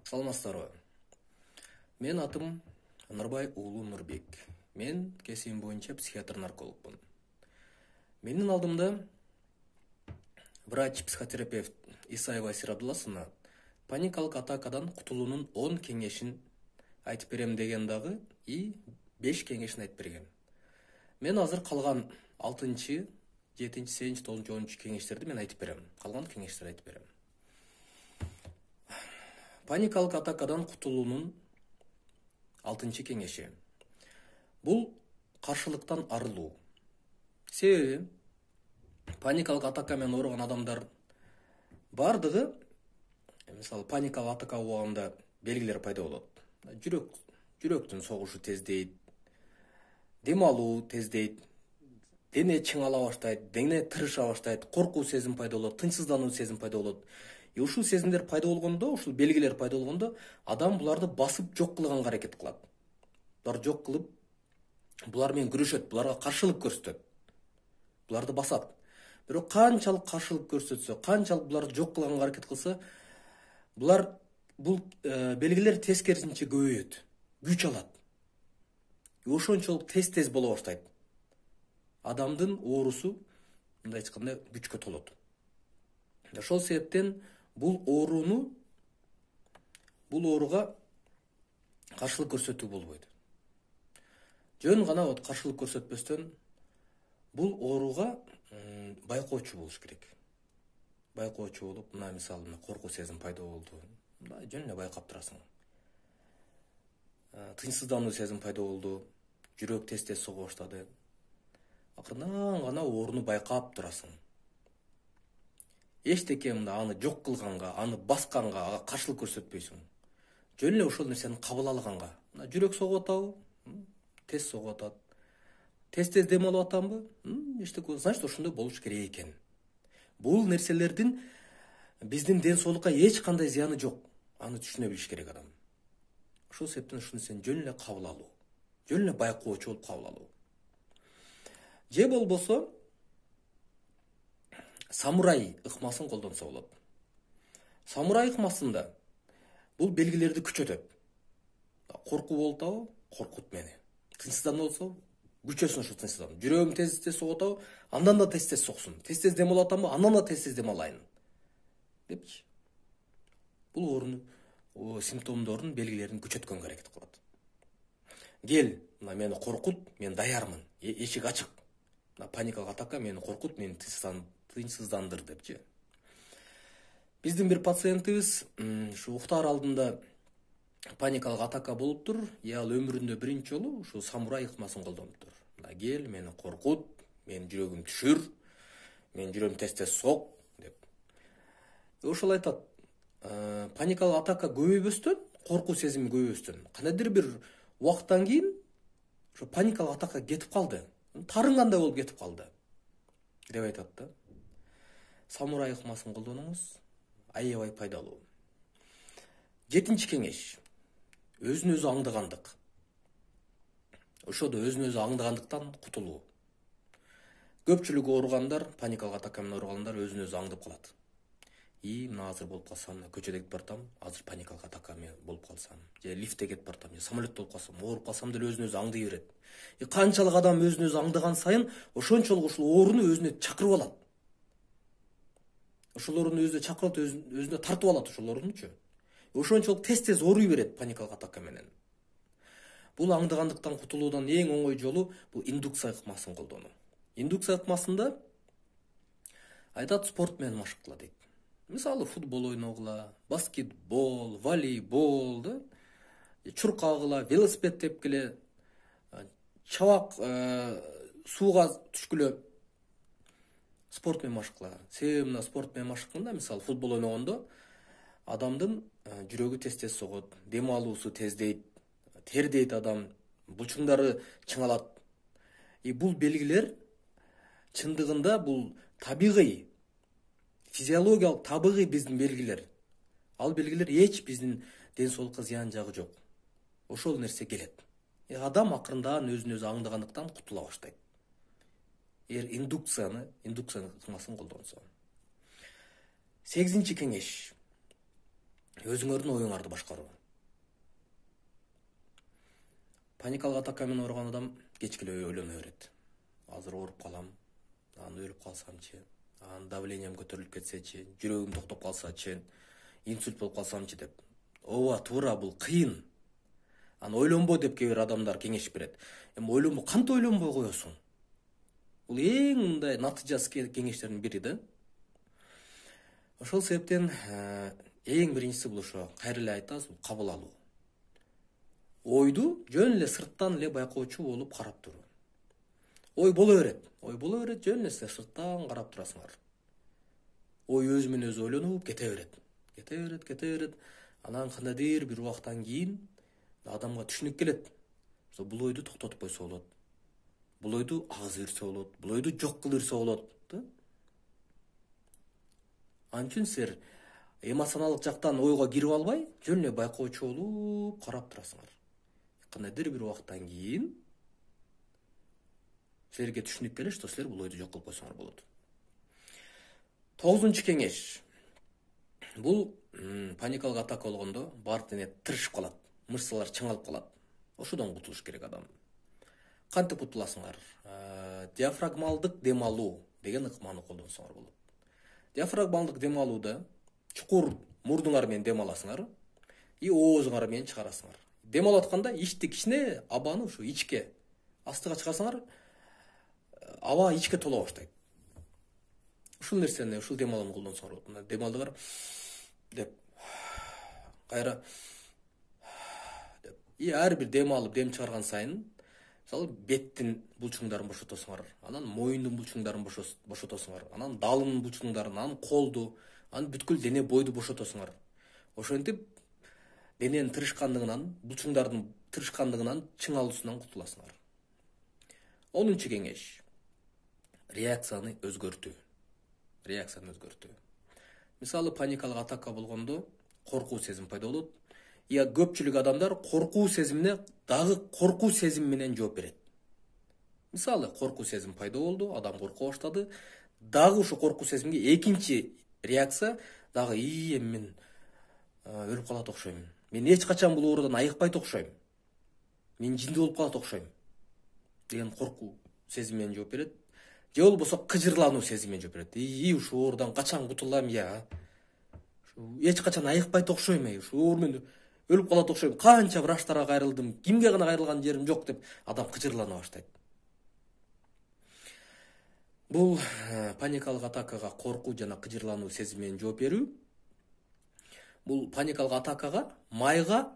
Саламатсыздарбы? Мен атым Нурбай уулу Нурбек. Мен кесибим боюнча психиатр-наркологмун. Менин алдымда врач-психотерапевт Исаева Айсир Абдулласовна паникалык атакадан кутулуунун 10 кеңешин айтып берем деген дагы и 5 кеңешин айтып берген. Мен азыр калган 6-чы, 7-чи, 8-чи, 9-чу, 10-чу кеңештерди мен айтып берем. Калган кеңештерди айтып берем. Паникалык атакадан кутулуунун 6-чы кеңеши. Бул каршылыктан арылуу. Себеби паникалык атака менен ооруган адамдар бардыгы, мисалы, паникалык атака болгондо белгилер пайда болот. Жүрөктүн согушу тездейт, дем алуу тездейт, дене чыңала баштайт, дене тырыша баштайт, коркуу сезим пайда болот, тынчсыздануу сезим пайда болот. Ушул сезимдер пайда болгондо, ушул белгилер пайда болгондо, адам буларды басып жок кылганга аракет кылат. Булар жок кылып, булар менен күрөшөт, буларга каршылык көрсөтөт. Буларды басат. Бирок канчалык каршылык көрсөтсө, канчалык буларды жок кылганга аракет кылса, бул белгилер тескерисинче көбөйөт, күч алат. Ошончолук тез боло баштайт. Адамдын оорусу мындай айтканда күчкө толот. Ошол себептен бул ооруга каршылык көрсөтүү болбойт. Жөн гана каршылык көрсөтпөстөн бул ооруга байкоочу болуш керек. Байкоочу болуп, мына мисалы коркуу сезим пайда болду. Жөн эле байкап турасың. Тынчсыздануу сезим пайда болду. Жүрөк тез сого баштады. Акырдан гана ооруну байкап турасың. Эчтеке аны жок кылганга, аны басканга, ага каршылык көрсөтпөйсүң. Жөн эле ошол нерсени кабыл алганга. Жүрөк согуп атабы? Тез согуп атат. Тез дем алып атамбы? Эчтеке, значит, ошондой болуш керек экен. Бул нерселердин биздин ден соолукка эч кандай зыяны жок. Аны түшүнө билиш керек адам. Ошол себептен ушул нерсени жөн эле кабыл алуу. Жөн эле байкоочу болуп кабыл алуу. Же болбосо самурай ыкмасын колдонсо болот. Самурай ыкмасында бул белгилерди күчөтөт. Коркуу болуп атабы? Коркут мени. Тынчсыздануу болсо, күчөсүн ошо тынчсыздануу. Жүрөгүм тез согуп атабы? Андан да тез соксун. Тез дем алып атамбы? Андан да тез дем алайын. Депчи. Бул оорунун симптомдордун белгилерин күчөткөнгө аракет кылат. Кел, мени коркут, мен даярмын. Эшик ачык. Паникалык атака мени коркут, мени тынчсыздандыр депчи. Биздин бир пациентибиз ушу уктаар алдында паникалык атака болуптур. Ал өмүрүндө биринчи жолу ушу самурай ыкмасын колдонуптур. Кел, мени коркут, менин жүрөгүм түшүр, менин жүрөгүм тез сок деп. Ошол айтат, паникалык атака көбөйбөстөн, коркуу сезими көбөйбөстөн, кандайдыр бир убакыттан кийин ошо паникалык атака кетип калды. Тарынгандай болуп кетип калды деп айтат да. Самурай ыкмасын колдонуңуз, аябай пайдалуу. 7-чи кеңеш. Өзүн өзү аңдыгандык. Ошодо өзүн өзү аңдыгандыктан кутулуу. Көпчүлүгү ооругандар, паникалык атака менен ооругандар өзүн өзү аңдып калат. Мына азыр болуп калсам, көчөдө кетип баратам, азыр паникалык атака болуп калсам, же лифтте кетип баратам, же самолетте болуп калсам, ооруп калсам деп өзүн өзү аңдый берет. Канчалык адам өзүн өзү аңдыган сайын, ошончолук ушул ооруну өзүнө чакырып алат. Ошол ооруну өзүнө чакырып алат, өзүнө тартып алат ошол оорунучу. Ошончолук тез ооруй берет паникалык атака менен. Бул аңдыгандыктан кутулуудан эң оңой жолу бул индукция ыкмасын колдонуу. Индукция ыкмасында айтат, спорт менен машык кыла дейт. Мисалы, футбол ойногула, баскетбол, волейбол, чуркагыла, велосипед тепкиле, чабак сууга түшкүлө, спорт менен машык кыла. Себеби мына спорт менен машыкканда, мисалы, футбол ойногондо адамдын жүрөгү тез согот, дем алуусу тездейт, тердейт адам, булчуңдары чыңалат. Бул белгилер чындыгында бул табигый, физиологиялык, табигый биздин белгилер. Ал белгилер эч биздин ден соолукка зыян жагы жок. Ошол нерсе келет. Адам акырындан өзүн өзү аңдыгандыктан кутула баштайт. Индукция ыкмасын колдонсо. 8-чи кеңеш. өзүңөрдүн оюңарды башкаруу. Паникалык атака менен ооруган адам кечке эле ойлоно берет. Азыр ооруп калам, анан өлүп калсамчы, анан давлением көтөрүлүп кетсечи, жүрөгүм токтоп калсачы, инсульт болуп калсамчы деп. Ооба, туура, бул кыйын. Аны ойлонбо деп кээ бир адамдар кеңеш берет. Эми ойлонбо, кантип ойлонбой коесуң? Бул эң мындай натыйжасыз кеңештердин бири да. Ошол себептен эң биринчиси бул ошо кайра эле айтабыз, бул кабыл алуу. Ойду жөн эле сырттан эле байкоочу болуп карап туруу. Ой боло берет, жөн эле сырттан карап турасыңар. Ой өзү менен өзү ойлонуп кете берет. Анан кандайдыр бир убакыттан кийин адамга түшүнүк келет. Бул ойду токтотуп койсо болот. Бул ойду агызып ирсе болот. Бул ойду жок кылып ирсе болот. Анын үчүн силер эмоционалдык жактан ойго кирип албай, жөн эле байкоочу болуп карап турасыңар. Кандайдыр бир убакыттан кийин силерге түшүнүк келет, что силер бул ойду жок кылып койсоңор болот. 9-чу кеңеш. Бул паникалык атака болгондо баардык дене тырышып калат, мышцалар чыңалып калат. Ошодон кутулуш керек адам. Кантип кутуласыңар? Диафрагмалдык дем алуу деген ыкманы колдонсоңор болот. Диафрагмалдык дем алууда чукур мурдуңар менен дем аласыңар и оозуңар менен чыгарасыңар. Дем алып атканда ичти кичине абаны ушу ичке, астыга чыгарсаңар, аба ичке тола баштайт. Ушул нерсени, ушул дем алууну колдонсоңор болот. Мына дем алдыңар деп кайра деп. И ар бир дем алып, дем чыгарган сайын, мисалы, беттин булчуңдарын бошотосуңар, анан моюндун булчуңдарын бошотосуңар, анан далынын булчуңдарын, анан колду, анан бүткүл дене бойду бошотосуңар. Ошентип дененин тырышкандыгынан, булчуңдардын тырышкандыгынан, чыңалуусунан кутуласыңар. 10-чу кеңеш. Реакцияны өзгөртүү. Мисалы, паникалык атака болгондо коркуу сезим пайда болот. Я көпчүлүк адамдар коркуу сезимине дагы коркуу сезим менен жооп берет. Мисалы, коркуу сезим пайда болду, адам корко баштады. Дагы ошо коркуу сезимге экинчи реакция дагы эми мен өлүп калат окшойм. Мен эч качан бул оорудан айыкпайт окшойм. Мен жинди болуп калат окшойм деген коркуу сезим менен жооп берет. Же болбосо кыжырлануу сезим менен жооп берет. Ушу оорудан качан кутулам я? Эч качан айыкпайт окшойм, ушу оорумен өлүп калат окшойм. Канча врачтарга кайрылдым, кимге гана кайрылган жерим жок деп адам кыжырлана баштайт. Бул паникалык атакага коркуу жана кыжырлануу сезим менен жооп берүү. Бул паникалык атакага майга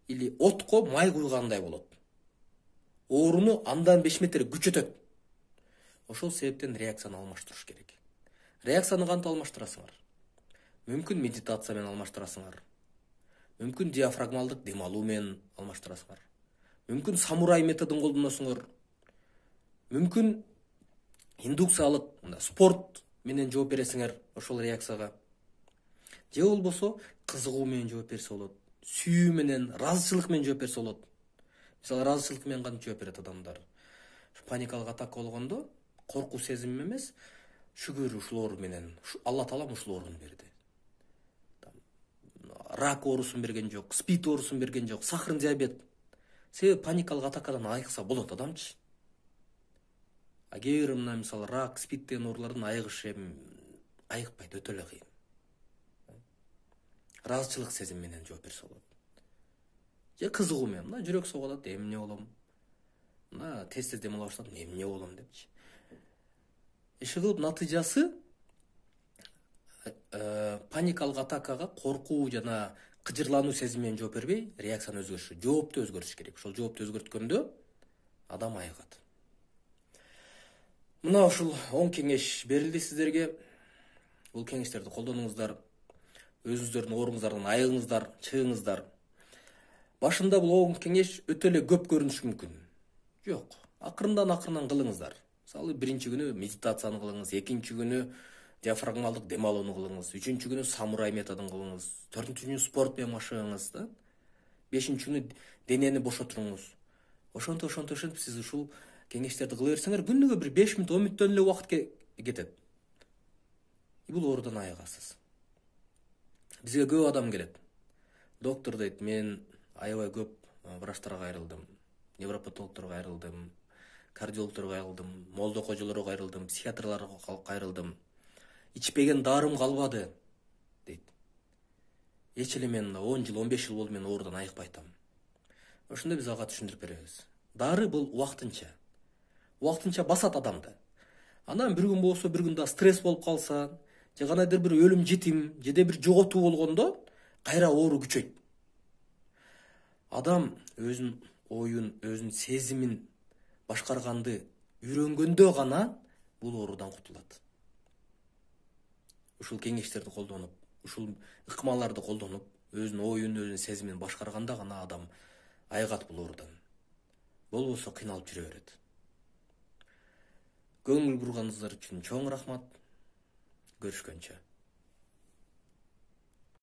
или отко май куйгандай болот. Ооруну андан 5 метр күчөтөт. Ошол себептен реакцияны алмаштырыш керек. Реакцияны кантип алмаштырасыңар? Мүмкүн медитация менен алмаштырасыңар. Мүмкүн диафрагмалдык дем алуу менен алмаштырасыңар. Мүмкүн самурай методун колдоносуңар. Мүмкүн индукциялык спорт менен жооп бересиңер ошол реакцияга. Же болбосо кызыгуу менен жооп берсе болот. Сүйүү менен, ыраазычылык менен жооп берсе болот. Мисалы, ыраазычылык менен кантип жооп берет адамдар? Паникалык атака болгондо коркуу сезим эмес, шүгүр ушул оору менен, Алла Таалам ушул ооруну берди. Рак оорусун берген жок, спид оорусун берген жок, сахарный диабет. Себеби паникалык атакадан айыкса болот адамчы. А кээ бир мына мисалы рак, спид деген оорулардан айыгыш айыкпайт, өтө эле кыйын. Ыраазычылык сезим менен жооп берсе болот. Же кызыгуу менен, мына жүрөк согуп атат, эмне болом? Мына тез дем ала баштадым, эмне болом депчи. Иши кылып натыйжасы паникалык атакага коркуу жана кыжырлануу сезим менен жооп бербей, реакцияны өзгөртүш, жоопту өзгөртүш керек. Ошол жоопту өзгөрткөндө адам айыгат. Мына ушул 10 кеңеш берилди сиздерге. Бул кеңештерди колдонуңуздар. Өзүңүздөрдүн ооруңуздардан айыгыңыздар, чыгыңыздар. Башында бул 10 кеңеш өтө эле көп көрүнүшү мүмкүн. Жок, акырындан кылыңыздар. Мисалы, биринчи күнү медитацияны кылыңыз, экинчи күнү диафрагмалдык дем алууну кылыңыз, үчүнчү күнү самурай методун кылыңыз, төртүнчү күнү спорт менен машыгыңыз да. Бешинчи күнү денени бошотуңуз. Ошентип сиз ушул кеңештерди кыла берсеңер, күнүгө бир 5 мүнөт, 10 мүнөттөн эле убакыт кетет. Бул оорудан айыгасыз. Бизге көп адам келет. Доктор дейт, мен аябай көп врачтарга кайрылдым, невропатологторго кайрылдым, кардиологторго кайрылдым, молдо кожолорго кайрылдым, психиатрларга кайрылдым. Ичпеген дарым калбады дейт. Эч эле мен 10 жыл, 15 жыл болду мен оорудан айыкпай атам. Ошондо биз ага түшүндүрүп беребиз. Дары бул убактынча. Убактынча басат адамды. Анан бир күн болсо, бир күндө стресс болуп калса, же кандайдыр бир өлүм житим, жеде бир жоготуу болгондо кайра оору күчөйт. Адам өзүнүн оюн, өзүнүн сезимин башкарганды үйрөнгөндө гана бул оорудан кутулат. Ушул кеңештерди колдонуп, ушул ыкмаларды колдонуп, өзүнүн оюн, өзүнүн сезимин башкарганда гана адам айыгат бул оорудан. Болбосо кыйналып жүрө берет. Көңүл бурганыңыздар үчүн чоң рахмат. Görüşкөнчө.